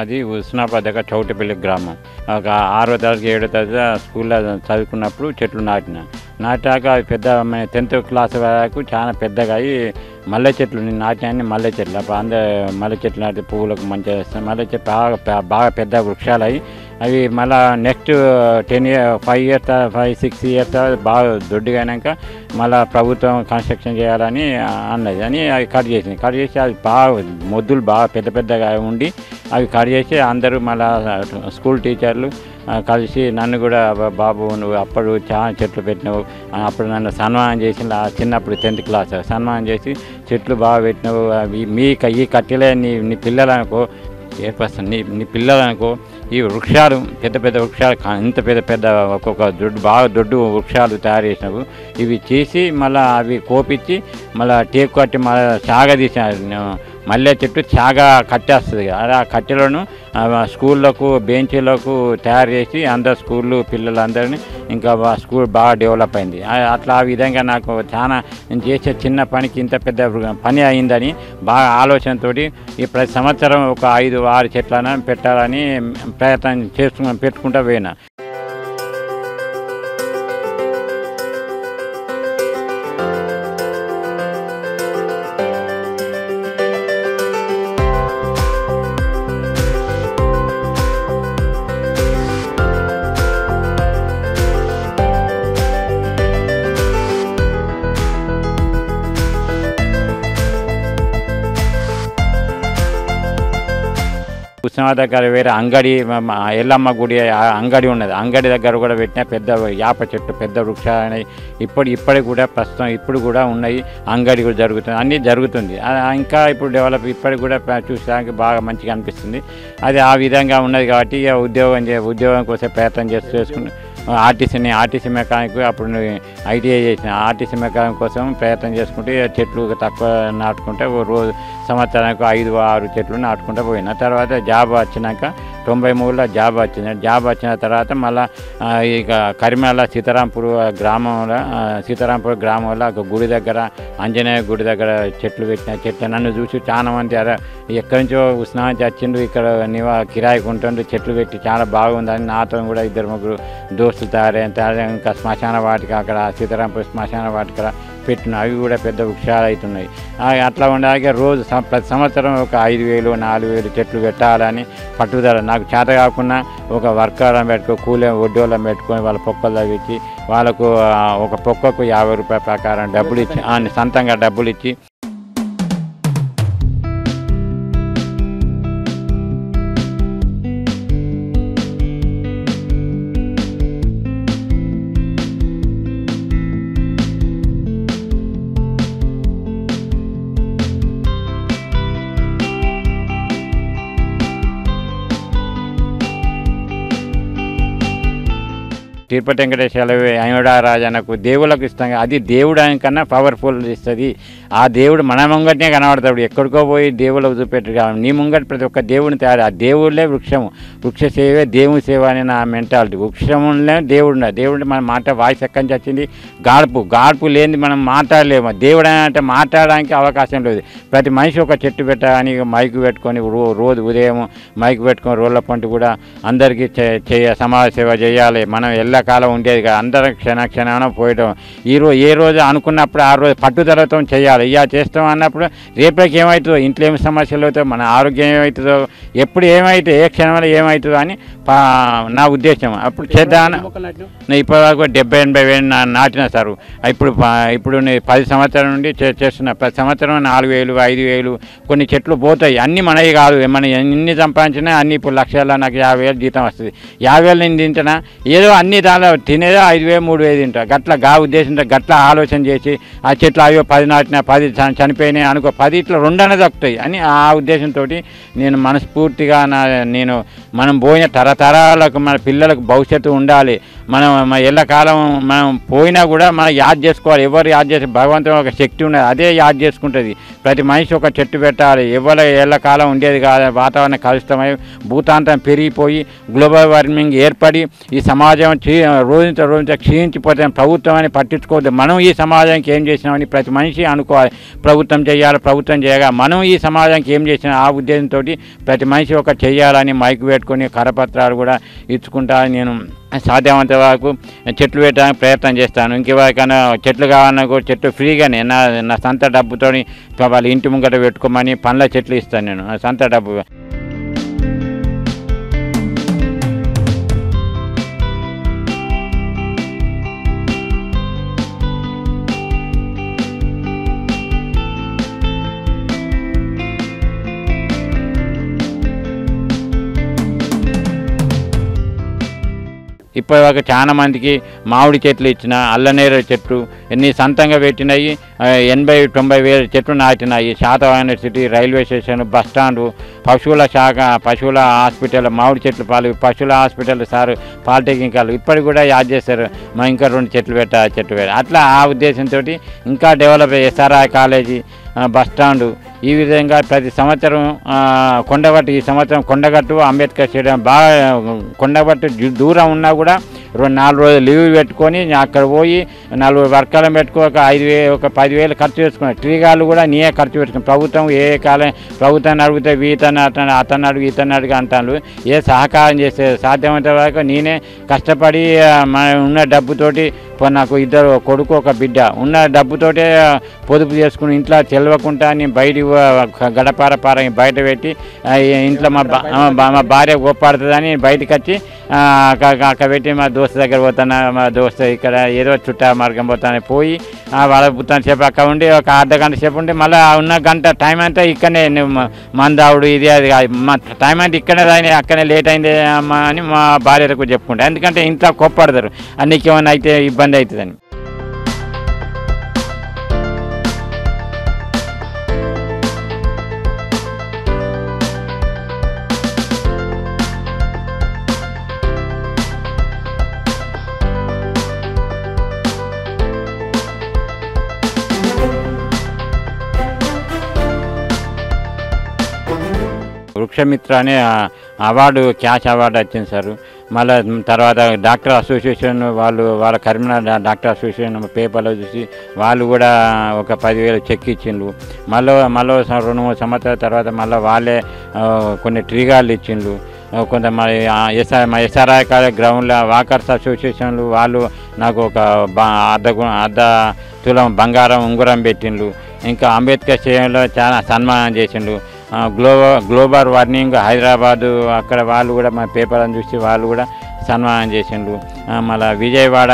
అది హుస్నాబాద్ దగ్గర చౌటపల్లి గ్రామం. ఒక 6వ తరగతి 7వ తరగతి స్కూల్లో చదువుకున్నప్పుడు చెట్లు నాటాక అవి పెద్ద 10th క్లాస్ వరకు చాలా పెద్దగా అయ్యి మల్లె చెట్లు నేను నాటినాయని మల్లె చెట్లు అప్పుడు మల్లె చెట్లు నాటి పువ్వులకు మంచిగా వేస్తాను. మల్లె చెట్లు బాగా పెద్ద వృక్షాలు అయ్యి అవి మళ్ళీ నెక్స్ట్ 5 years 5-6 years బాగా దొడ్డుగా అయినాక మళ్ళీ ప్రభుత్వం కన్స్ట్రక్షన్ చేయాలని అన్నది అని అవి కట్ చేసి అది బాగా మొద్దులు బాగా పెద్దగా ఉండి అవి కట్ చేసి అందరూ మళ్ళీ స్కూల్ టీచర్లు కలిసి నన్ను కూడా బాబు నువ్వు అప్పుడు చాలా చెట్లు పెట్టినావు అప్పుడు నన్ను సన్మానం చేసి చిన్నప్పుడు 10th క్లాస్ సన్మానం చేసి చెట్లు బాగా పెట్టినావు ఈ కట్టెలే నీ పిల్లలనుకో ఏర్పరుస్తాను నీ పిల్లలనుకో ఈ వృక్షాలు పెద్ద వృక్షాలు ఇంత పెద్ద ఒక్కొక్క దొడ్డు వృక్షాలు తయారు చేసినావు ఇవి చేసి మళ్ళీ అవి కోపించి మళ్ళీ టేకు కట్టి మళ్ళీ చాగ తీసిన మల్లె చెట్టు చాగా కట్టేస్తుంది కదా ఆ కట్టెలను స్కూళ్ళకు బెంచీలకు తయారు చేసి అందరు స్కూళ్ళు పిల్లలందరినీ ఇంకా స్కూల్ బాగా డెవలప్ అయింది. అట్లా ఆ విధంగా నాకు చాలా నేను చేసే చిన్న పనికి ఇంత పెద్ద పని అయిందని బాగా ఆలోచనతో ఈ ప్రతి సంవత్సరం ఒక 5-6 చెట్లను పెట్టాలని ప్రయత్నం పెట్టుకుంటూ పోయినా. హుస్నాబాద్ దగ్గర వేరే అంగడి ఎల్లమ్మ గుడి అంగడి ఉన్నది. అంగడి దగ్గర కూడా పెట్టిన పెద్ద యాప చెట్టు పెద్ద వృక్షాలు ఇప్పటికి కూడా ప్రస్తుతం ఇప్పుడు కూడా ఉన్నాయి. అంగడి కూడా జరుగుతుంది అన్నీ జరుగుతుంది. ఇంకా ఇప్పుడు డెవలప్ ఇప్పటికి కూడా చూసడానికి బాగా మంచిగా అనిపిస్తుంది. అది ఆ విధంగా ఉన్నది కాబట్టి ఉద్యోగం కోసం ప్రయత్నం చేసుకుని ఆర్టీసీ మెకానిక్ అప్పుడు ఐటీఐ చేసిన ఆర్టీసీ మెకానిక్ కోసం ప్రయత్నం చేసుకుంటే చెట్లు తక్కువ నాటుకుంటే రోజు సంవత్సరానికి 5-6 చెట్లు నాటుకుంటూ పోయిన తర్వాత జాబ్ వచ్చినాక 93లో జాబ్ వచ్చింది. జాబ్ వచ్చిన తర్వాత మళ్ళీ ఇక కరిమేళ సీతారాంపూర్ గ్రామంలో ఒక గుడి దగ్గర ఆంజనేయ గుడి దగ్గర చెట్లు పెట్టిన చెట్లు నన్ను చూసి చాలా మంది ఎక్కడి నుంచో ఉస్నాబాద్ వచ్చిండు ఇక్కడ కిరాయికి ఉంటుండ్రు చెట్లు పెట్టి చాలా బాగుందని నాతో కూడా 2-3 దోస్తులు తయారైన ఇంకా శ్మశాన వాటిక అక్కడ సీతారాంపూర్ శ్మశాన వాటిక పెట్టిన అవి కూడా పెద్ద వృక్షాలు అవుతున్నాయి. అట్లా ఉండగా రోజు ప్రతి సంవత్సరం ఒక 5,000-4,000 చెట్లు పెట్టాలని పట్టుదల. నాకు చేత కాకుండా ఒక వర్కర్లను కూలి వడ్డోళ్ళని పెట్టుకొని వాళ్ళ పొక్కలు తగ్గించి వాళ్ళకు ఒక పొక్కకు 50 రూపాయల ప్రకారం డబ్బులు ఇచ్చి సొంతంగా డబ్బులు ఇచ్చి తిరుపతి వెంకటేశ్వర అయోడారాజనకు దేవుళ్ళకు ఇస్తాం. అది దేవుడు కన్నా పవర్ఫుల్ ఇస్తుంది. ఆ దేవుడు మన ముంగటనే కనబడతాడు. ఎక్కడికో పోయి దేవుళ్ళకు చూపెట్టు నీ ముంగట ప్రతి ఒక్క దేవుడిని తయారు. ఆ దేవుళ్ళే వృక్షము. వృక్ష సేవే దేవుని సేవ అని నా మెంటాలిటీ. వృక్షంలో దేవుడు మన మాట వాయిస్ ఎక్కడి నుంచి వచ్చింది గాడ్పు లేని మనం మాట్లాడలేము. దేవుడు అంటే మాట్లాడడానికి అవకాశం లేదు. ప్రతి మనిషి ఒక చెట్టు పెట్టాలని మైకు పెట్టుకొని రోజు ఉదయం మైకు పెట్టుకొని రోళ్ళ పంట కూడా అందరికీ సమాజ సేవ చేయాలి. మనం ఎల్లకాలం ఉండేది కదా. అందరం క్షణాన పోయడం ఏ రోజు అనుకున్నప్పుడు ఆ రోజు పట్టుదలతో చేయాలి. ఇలా చేస్తాం అన్నప్పుడు రేపటికి ఏమవుతుందో ఇంట్లో ఏమి సమస్యలు అవుతాయో మన ఆరోగ్యం ఏమవుతుందో ఎప్పుడు ఏమైతే ఏ క్షణంలో ఏమవుతుందో అని నా ఉద్దేశం. అప్పుడు చేద్దామని ఇప్పటివరకు 70-80 వేలు నాటిన సార్. ఇప్పుడు 10 సంవత్సరాల నుండి చేస్తున్నా. ప్రతి సంవత్సరం 4,000 5,000 కొన్ని చెట్లు పోతాయి. అన్నీ మనవి కాదు. మనం ఎన్ని సంపాదించినా అన్నీ ఇప్పుడు లక్షల్లో నాకు 50,000 జీతం వస్తుంది. 50,000 నేను తింటున్నా ఏదో అన్ని దానిలో తినేదో 5,000 3,000 తింటా. గట్లా ఆలోచన గట్లా ఆలోచన చేసి ఆ చెట్లు అయ్యో 10 నాటినా 10 చనిపోయినాయి అనుకో 10 ఇట్లా 2 అనే దక్కుతాయి అని ఆ ఉద్దేశంతో నేను మనస్ఫూర్తిగా మనం పోయిన తరతరాలకు మన పిల్లలకు భవిష్యత్తు ఉండాలి. మనం ఎల్లకాలం మనం పోయినా కూడా మనం యాద్ చేసుకోవాలి. ఎవరు యాద్ చేసి భగవంతుని ఒక శక్తి ఉన్నది అదే యాద్ చేసుకుంటుంది. ప్రతి మనిషి ఒక చెట్టు పెట్టాలి. ఎవరు ఎల్లకాలం ఉండేది కాదు. వాతావరణం కలుషితమై భూతాంతం పెరిగిపోయి గ్లోబల్ వార్మింగ్ ఏర్పడి ఈ సమాజం రోజుతో క్షీణించిపోతే ప్రభుత్వం అని పట్టించుకోవద్దు. మనం ఈ సమాజానికి ఏం చేసినామని ప్రతి మనిషి అనుకోవాలి. ప్రభుత్వం చేయాలి, ప్రభుత్వం చేయగా మనం ఈ సమాజానికి ఏం చేసినా ఆ ఉద్దేశంతో ప్రతి మనిషి ఒక చేయాలని మైకు పెట్టుకొని కరపత్రాలు కూడా ఇచ్చుకుంటా. నేను సాధ్యమంత వరకు చెట్లు పెట్టడానికి ప్రయత్నం చేస్తాను. ఇంకెవరికైనా చెట్లు కావాలన్నా కూడా చెట్లు ఫ్రీగానే నా సొంత డబ్బుతో వాళ్ళ ఇంటి ముంగట పెట్టుకోమని పండ్ల చెట్లు ఇస్తాను నేను సొంత డబ్బు. ఇప్పటివరకు చాలా మందికి మామిడి చెట్లు ఇచ్చిన, అల్లనేర చెట్లు ఎన్ని సొంతంగా పెట్టినాయి. 80-90 వేల చెట్లు నాటినాయి. Satavahana university, railway station, bus stand, పశువుల శాఖ, పశువుల హాస్పిటల్, మామిడి చెట్లు పశువుల హాస్పిటల్ సార్, పాలిటెక్నికల్ ఇప్పటికి కూడా యాడ్ చేస్తారు. ఇంకా 2 చెట్లు పెట్ట అట్లా ఆ ఉద్దేశంతో ఇంకా డెవలప్ ఎస్ఆర్ఐ కాలేజీ, బస్టాండు ఈ విధంగా ప్రతి సంవత్సరం కొండగట్టు, ఈ సంవత్సరం కొండగట్టు అంబేద్కర్ స్టేడియం బాగా కొండగట్టు దూరం ఉన్నా కూడా 4 రోజులు లీవ్ పెట్టుకొని అక్కడ పోయి 4 వర్గాలను పెట్టుకో ఒక 10,000 ఖర్చు చేసుకున్నాను. ట్రీగాళ్ళు కూడా నేనే ఖర్చు పెట్టుకున్నాను. ప్రభుత్వం ప్రభుత్వాన్ని అడిగితే అతను అడుగు ఇతను అడుగు అంటాను. ఏ సహకారం చేస్తే సాధ్యమైనంత వరకు నేనే కష్టపడి ఉన్న డబ్బుతోటి నాకు 2 కొడుకు 1 బిడ్డ ఉన్న డబ్బుతోటే పొదుపు చేసుకుని ఇంట్లో తెలవకుండా నేను బయట గడపార బయట పెట్టి ఇంట్లో మా భార్య గొప్పడుతుందని బయటకు వచ్చి అక్కడ పెట్టి మా దోస్తు దగ్గర పోతాను. మా దోస్తు ఇక్కడ ఏదో చుట్టా మార్గం పోతాను పోయి వాళ్ళ పుత్తాను సేపు అక్కడ ఉండి ఒక అర్ధగంట సేపు ఉండి మళ్ళీ ఉన్న గంట టైం అంతా ఇక్కడనే మందావుడు ఇది అది మా టైం అంతా ఇక్కడనే రాని అక్కడనే లేట్ అయింది అమ్మా అని మా భార్యలకు చెప్పుకుంటాను. ఎందుకంటే ఇంట్లో కోప్పడతారు నీకేమైనా అయితే ఇబ్బంది అవుతుందని. వృక్షమిత్ర అనే అవార్డు, క్యాష్ అవార్డు వచ్చింది సార్. మళ్ళీ తర్వాత డాక్టర్ అసోసియేషన్ వాళ్ళ కరీంనగర్ డాక్టర్ అసోసియేషన్ పేపర్లో చూసి వాళ్ళు కూడా ఒక 10,000 చెక్ ఇచ్చిండ్రు. మళ్ళీ 2-3 సంవత్సరాల తర్వాత మళ్ళీ వాళ్ళే కొన్ని ట్రీగాళ్ళు ఇచ్చిండ్రు. కొంతమంది మా ఎస్ఆర్ఐ కాలేజ్ గ్రౌండ్లో వాకర్స్ అసోసియేషన్లు వాళ్ళు నాకు ఒక అర్ధ తులం బంగారం ఉంగరం పెట్టిండ్రు. ఇంకా అంబేద్కర్ స్టేడియంలో చాలా సన్మానం చేసిండ్రు. గ్లోబల్ వార్నింగ్ హైదరాబాదు అక్కడ వాళ్ళు కూడా మా పేపర్లను చూసి వాళ్ళు కూడా సన్మానం చేసిండ్రు. మళ్ళీ విజయవాడ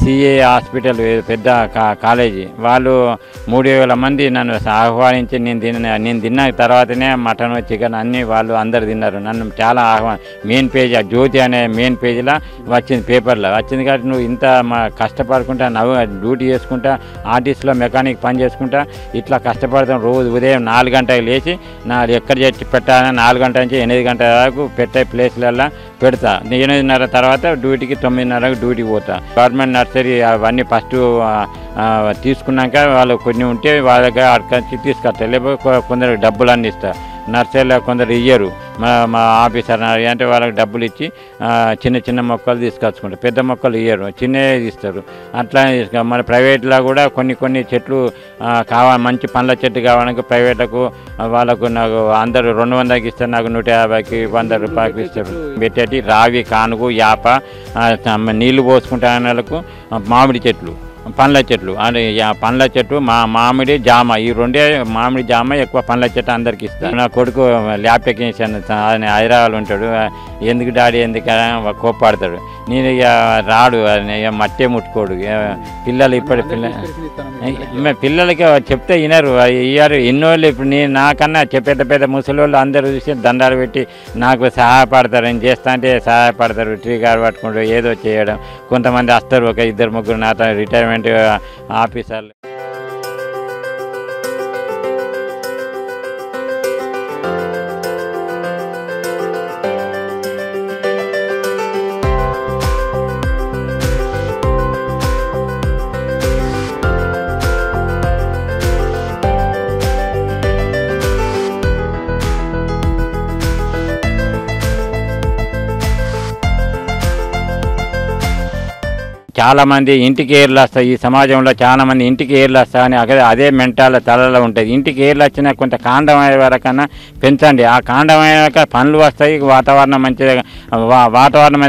సిఏ హాస్పిటల్ పెద్ద కాలేజీ వాళ్ళు 3,000 మంది నన్ను ఆహ్వానించి నేను తిన్న తర్వాతనే మటన్ చికెన్ అన్నీ వాళ్ళు అందరు తిన్నారు. నన్ను చాలా మెయిన్ పేజ్ జ్యోతి అనే మెయిన్ పేజీలో వచ్చింది, పేపర్లో వచ్చింది. కాబట్టి నువ్వు ఇంత కష్టపడుకుంటా డ్యూటీ చేసుకుంటా ఆర్టీసీలో మెకానిక్ పని చేసుకుంటా ఇట్లా కష్టపడతాం. రోజు ఉదయం 4 గంటలకు లేచి ఎక్కడ చేసి పెట్టాలని 4 గంటల నుంచి 8 గంటల వరకు పెట్టే ప్లేస్లల్లో పెడతా. 8:30 తర్వాత డ్యూటీకి 9:30కు డ్యూటీకి పోతా. గవర్నమెంట్ నర్సరీ అవన్నీ ఫస్ట్ తీసుకున్నాక వాళ్ళు కొన్ని ఉంటే వాళ్ళ దగ్గర అక్కడికి తీసుకొస్తారు. లేకపోతే కొందరు డబ్బులు అన్నీ ఇస్తారు. నర్సరీలో కొందరు ఇయ్యరు. మా ఆఫీసర్ అంటే వాళ్ళకి డబ్బులు ఇచ్చి చిన్న మొక్కలు తీసుకొచ్చుకుంటారు. పెద్ద మొక్కలు ఇయ్యరు, చిన్నవి ఇస్తారు. అట్లా మన ప్రైవేట్లో కూడా కొన్ని చెట్లు కావాలి, మంచి పండ్ల చెట్టు కావాలని ప్రైవేట్లకు వాళ్ళకు నాకు అందరూ 200కి ఇస్తారు, నాకు 150కి 100 రూపాయలకి ఇస్తారు. పెట్టేటి రావి, కానుగు, యాప, నీళ్లు పోసుకుంటాన వాళ్ళకు మామిడి చెట్లు, పండ్ల చెట్లు అంటే పండ్ల చెట్టు మామిడి జామ ఈ 2 మామిడి జామ ఎక్కువ పండ్ల చెట్టు అందరికి ఇస్తాను. నా కొడుకు ల్యాబ్ టెక్నీషియన్ ఆయన హైదరాబాద్ ఉంటాడు. ఎందుకు డాడీ ఎందుకు కోప్పాడతాడు. నేను ఇక రాడు, మట్టే ముట్టుకోడు. పిల్లలు ఇప్పటి పిల్లలకి చెప్తే వినరు. ఇయ్యారు ఎన్నోళ్ళు. ఇప్పుడు నేను నాకన్నా పెద్ద ముసలోళ్ళు అందరూ చూసి దండాలు పెట్టి నాకు సహాయపడతారు. నేను చేస్తా అంటే సహాయపడతారు. ట్రీ గారు పట్టుకుంటారు, ఏదో చేయడం. కొంతమంది వస్తారు, ఒక 2-3 నాతో రిటైర్మెంట్ ఆఫీసర్లు. చాలామంది ఇంటికి ఏర్లు వస్తాయి, ఈ సమాజంలో చాలామంది ఇంటికి ఏర్లు వస్తాయని అదే మెంటాల తలలో ఉంటుంది. ఇంటికి ఏర్లు వచ్చినా కొంత కాండం అయ్యే వరకన్నా పెంచండి. ఆ కాండం అయ్యాక పండ్లు వస్తాయి, వాతావరణం మంచిగా వాతావరణం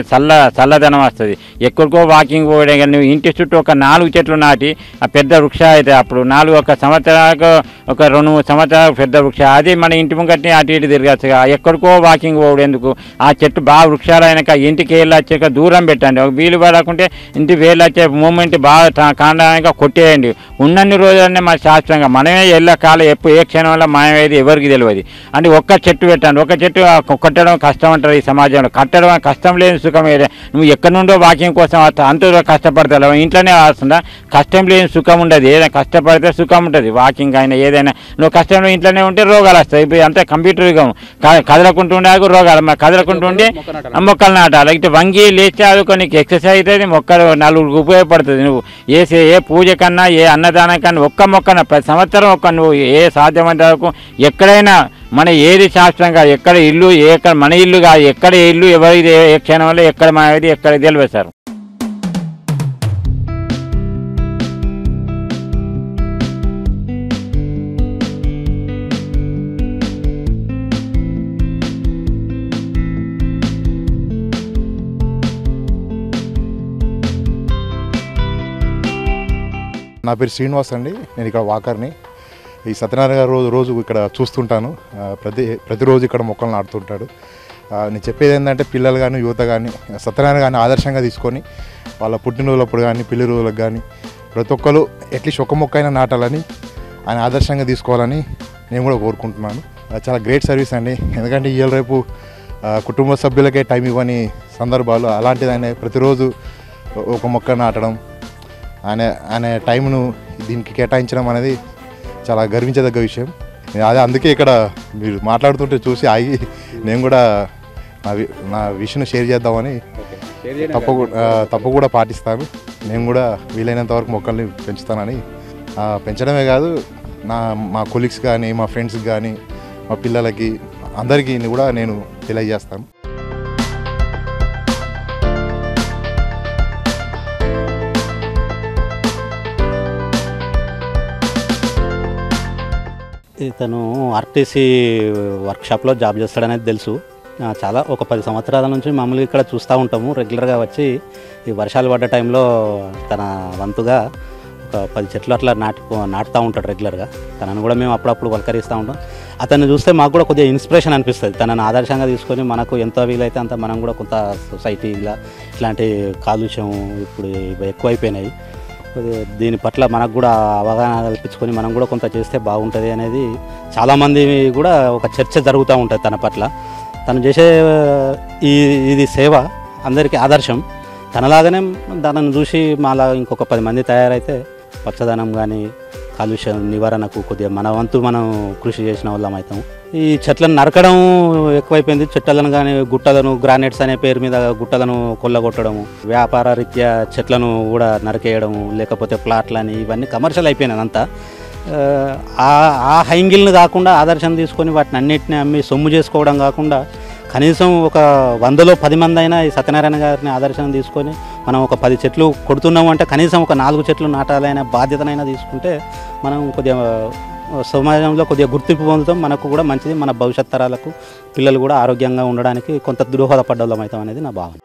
చల్లదనం వస్తుంది. ఎక్కడికో వాకింగ్ పోయడం కానీ నువ్వు ఇంటి చుట్టూ ఒక 4 చెట్లు నాటి ఆ పెద్ద వృక్ష అయితే అప్పుడు 1 సంవత్సరాలకు ఒక 2-3 సంవత్సరాలకు పెద్ద వృక్ష అది మన ఇంటి ముంగట్ని అటు ఇటు తిరగచ్చుగా. ఎక్కడికో వాకింగ్ పోవడం ఎందుకు? ఆ చెట్టు బాగా వృక్షాలు అయినాక ఇంటికి ఏళ్ళు వచ్చాక దూరం పెట్టండి. వీలు పడకుంటే ఇంటి వేళ్ళు వచ్చే మూమెంట్ బాగా కాండానికి కొట్టేయండి. ఉన్నన్ని రోజులనే మన శాస్త్రంగా మనమే ఎల్ల కాలం ఎప్పుడు ఏ క్షణం వల్ల మాయమేది ఎవరికి తెలియదు. అంటే ఒక్క చెట్టు పెట్టండి. ఒక చెట్టు కొట్టడం కష్టం అంటారు ఈ సమాజంలో. కట్టడం కష్టం లేని సుఖం ఏదే. నువ్వు ఎక్కడి నుండో వాకింగ్ కోసం అంత కష్టపడతావు, ఇంట్లోనే వస్తుందా? కష్టం లేని సుఖం ఉండదు. ఏదైనా కష్టపడితే సుఖం ఉంటుంది. వాకింగ్ అయినా ఏదైనా నువ్వు కష్టంలో ఇంట్లోనే ఉంటే రోగాలు వస్తాయి. ఇప్పుడు అంతే కంప్యూటర్ యుగం. కదలకుంటూ ఉండే రోగాలు, కదలకుంటూ ఉండి మొక్కలు నాటాలి. ఇటు వంగి లేచి ఆదుకొని ఎక్సర్సైజ్ అవుతుంది, మొక్కలు 4 ఉపయోగపడుతుంది. నువ్వు ఏ పూజ కన్నా ఏ అన్నదానం కన్నా ఒక్క మొక్కన ప్రతి సంవత్సరం నువ్వు ఏ సాధ్యమైనంత వరకు ఎక్కడైనా మన ఏది శాస్త్రంగా ఎక్కడ ఇల్లు మన ఇల్లు కాదు, ఎక్కడ ఇల్లు ఎవరిది ఏ క్షణంలో ఎక్కడ మాది ఎక్కడ తెలియదు సార్. నా పేరు శ్రీనివాస్ అండి. నేను ఇక్కడ వాకర్ని. ఈ సత్యనారాయణ గారు రోజు ఇక్కడ చూస్తుంటాను. ప్రతిరోజు ఇక్కడ మొక్కలు నాటుతుంటాడు. నేను చెప్పేది ఏంటంటే పిల్లలు కానీ యువత కానీ సత్యనారాయణ గారిని ఆదర్శంగా తీసుకొని వాళ్ళ పుట్టినరోజులప్పుడు కానీ పెళ్లి రోజులకు కానీ ప్రతి ఒక్కరు అట్లీస్ట్ ఒక మొక్క అయినా నాటాలని ఆయన ఆదర్శంగా తీసుకోవాలని నేను కూడా కోరుకుంటున్నాను. చాలా గ్రేట్ సర్వీస్ అండి. ఎందుకంటే ఇవాళ రేపు కుటుంబ సభ్యులకే టైం ఇవ్వని సందర్భాలు అలాంటిది ఆయన ప్రతిరోజు ఒక మొక్క నాటడం, ఆయన టైంను దీనికి కేటాయించడం అనేది చాలా గర్వించదగ్గ విషయం. అదే అందుకే ఇక్కడ మీరు మాట్లాడుతుంటే చూసి ఆగి నేను కూడా నా విషయం షేర్ చేద్దామని తప్పకుండా పాటిస్తాను. నేను కూడా వీలైనంత వరకు మొక్కల్ని పెంచుతానని, పెంచడమే కాదు మా కొలీగ్స్ కానీ మా ఫ్రెండ్స్కి కానీ మా పిల్లలకి అందరికీ కూడా నేను తెలియజేస్తాను. ఇతను ఆర్టీసీ వర్క్షాప్లో జాబ్ చేస్తాడనేది తెలుసు. చాలా ఒక 10 సంవత్సరాల నుంచి మామూలుగా ఇక్కడ చూస్తూ ఉంటాము. రెగ్యులర్గా వచ్చి ఈ వర్షాలు పడ్డ టైంలో తన వంతుగా ఒక 10 చెట్లు అట్లా నాటుతూ ఉంటాడు రెగ్యులర్గా. తనను కూడా మేము అప్పుడప్పుడు పలకరిస్తూ ఉంటాం. అతన్ని చూస్తే మాకు కూడా కొద్దిగా ఇన్స్పిరేషన్ అనిపిస్తుంది. తనను ఆదర్శంగా తీసుకొని మనకు ఎంత వీలైతే అంత మనం కూడా కొంత సొసైటీలో ఇట్లాంటి కాలుష్యం ఇప్పుడు ఎక్కువైపోయినాయి. దీని పట్ల మనకు కూడా అవగాహన కల్పించుకొని మనం కూడా కొంత చేస్తే బాగుంటుంది అనేది చాలామంది కూడా ఒక చర్చ జరుగుతూ ఉంటుంది తన పట్ల. తను చేసే ఇది సేవ అందరికీ ఆదర్శం. తనలాగానే దానిని చూసి మాలా ఇంకొక 10 మంది తయారైతే పచ్చదనం కానీ కాలుష్యం నివారణకు కొద్దిగా మన వంతు మనం కృషి చేసిన వాళ్ళం అవుతాం. ఈ చెట్లను నరకడం ఎక్కువైపోయింది. చెట్లను కానీ గుట్టలను గ్రానైట్స్ అనే పేరు మీద గుట్టలను కొల్లగొట్టడము, వ్యాపార రీత్యా చెట్లను కూడా నరికేయడము, లేకపోతే ప్లాట్లని ఇవన్నీ కమర్షియల్ అయిపోయినాయి అంతా. ఆ హైంగిల్ని కాకుండా ఆదర్శం తీసుకొని వాటిని అన్నింటినీ అమ్మి సొమ్ము చేసుకోవడం కాకుండా కనీసం ఒక 100లో 10 మంది అయినా ఈ సత్యనారాయణ గారిని ఆదర్శం తీసుకొని మనం ఒక 10 చెట్లు కొడుతున్నాము అంటే కనీసం ఒక 4 చెట్లు నాటాలనే బాధ్యతనైనా తీసుకుంటే మనం కొద్దిగా సమాజంలో కొద్దిగా గుర్తింపు పొందుతాం. మనకు కూడా మంచిది, మన భవిష్యత్ తరాలకు పిల్లలు కూడా ఆరోగ్యంగా ఉండడానికి కొంత దోహదపడ్డం అవుతాం అనేది నా భావన.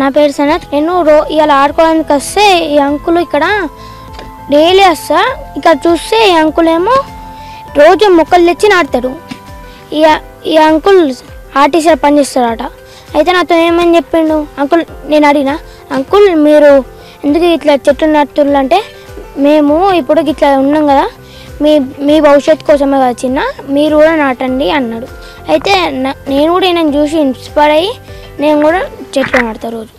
నా పేరు సనత్. నేను ఇలా ఆడుకోవడానికి వస్తే ఈ అంకులు ఇక్కడ డైలీ వస్తా. ఇక్కడ చూస్తే ఈ అంకుల్ ఏమో రోజు మొక్కలు తెచ్చి నాటుతాడు. ఈ అంకుల్ ఆర్టీసీలో పనిచేస్తాడట. అయితే నాతో ఏమని చెప్పిండు అంకుల్, నేను అడిగిన అంకుల్ మీరు ఎందుకు ఇట్లా చెట్లు నాటుతున్నారు అంటే, మేము ఇప్పుడు ఇట్లా ఉన్నాం కదా, మీ భవిష్యత్తు కోసమే కదా చిన్న, మీరు కూడా నాటండి అన్నాడు. అయితే నేను కూడా ఈయనను చూసి ఇన్స్పైర్ అయ్యి నేను కూడా చెట్లు నాటుతా రోజు.